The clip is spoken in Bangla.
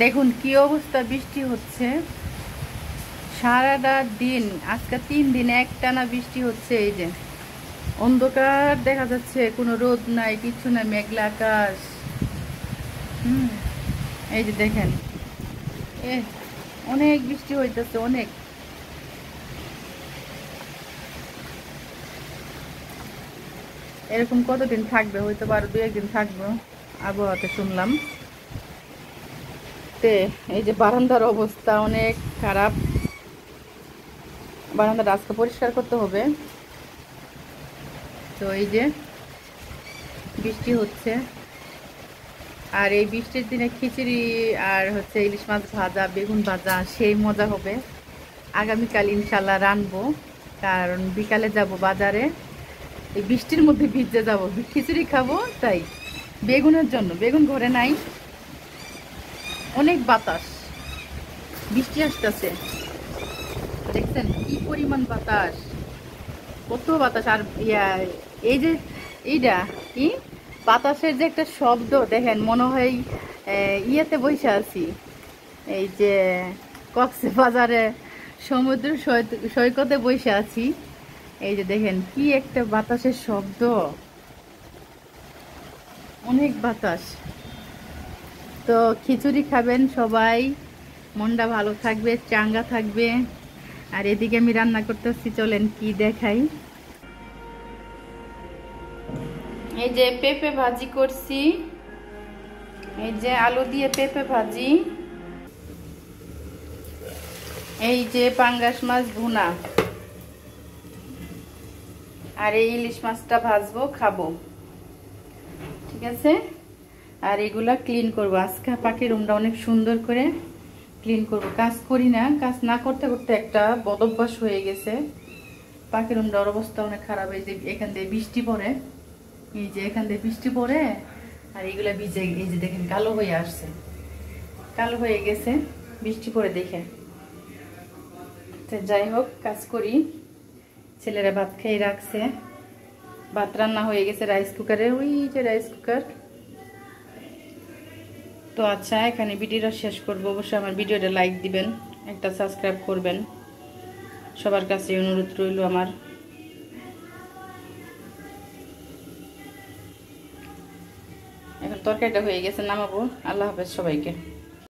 দেখুন কি অবস্থা, বৃষ্টি হচ্ছে সারাটা দিন। আজকে 3 দিন একটানা বৃষ্টি হচ্ছে। এই যে অন্ধকার দেখা যাচ্ছে, কোনো রোদ নাই, কিছু নাই, মেঘলা আকাশ। এই যে দেখেন, এ অনেক বৃষ্টি হইতেছে, অনেক। এরকম কতদিন থাকবে, হয়তো আরো 2-1 দিন থাকবো, আবহাওয়াতে শুনলাম। তে এই যে বারান্দার অবস্থা অনেক খারাপ। বারান্দাটা আজকে পরিষ্কার করতে হবে। তো এই যে বৃষ্টি হচ্ছে, আর এই বৃষ্টির দিনে খিচুড়ি আর হচ্ছে ইলিশ মাছ ভাজা, বেগুন ভাজা, সেই মজা হবে। আগামীকাল ইনশাল্লাহ রানবো, কারণ বিকালে যাব বাজারে। এই বৃষ্টির মধ্যে ভিজে যাব, খিচুড়ি খাবো তাই। বেগুনের জন্য, বেগুন ঘরে নাই, অনেক বাতাস, বৃষ্টি আসতেছে। দেখছেন কি পরিমাণ বাতাস, কত বাতাস। আর এই যে এইটা কি বাতাসের যে একটা শব্দ, দেখেন মনে হয় ইয়েতে বসে আছি, এই যে কক্সবাজারে সমুদ্র সৈকতে বসে আছি। এই যে দেখেন কি একটা বাতাসের শব্দ, অনেক বাতাস। তো খিচুড়ি খাবেন সবাই, মনটা ভালো থাকবে, চাঙ্গা থাকবে। আর এদিকে আমি রান্না করতেছি, চলেন কি দেখাই। এই যে পেঁপে ভাজি করছি, এই যে আলু দিয়ে পেঁপে ভাজি, এই যে পাঙ্গাস মাছ ভুনা, আর এই ইলিশ মাছটা ভাজবো, খাবো। ঠিক আছে। আর এগুলা ক্লিন করবো আজকে, পাখির রুমটা অনেক সুন্দর করে ক্লিন করবো। কাজ করি না, কাজ না করতে করতে একটা বদভ্যাস হয়ে গেছে। পাখির রুমটার অবস্থা অনেক খারাপ। এই যে এখান দিয়ে বৃষ্টি পড়ে, এই যে এখান দিয়ে বৃষ্টি পড়ে, আর এগুলা ভিজে, এই যে দেখেন কালো হয়ে আসছে, কালো হয়ে গেছে বৃষ্টি পড়ে দেখে। তো যাই হোক, কাজ করি। ছেলেরা ভাত খেয়ে রাখছে, ভাত রান্না হয়ে গেছে রাইস কুকারে, ওই যে রাইস কুকার। তো আচ্ছা, এখানে ভিডিওটা শেষ করবো। অবশ্যই আমার ভিডিওটা লাইক দিবেন, একটা সাবস্ক্রাইব করবেন, সবার কাছে অনুরোধ রইল আমার। এখন তরকারিটা হয়ে গেছে, নামাবো। আল্লাহ হাফেজ সবাইকে।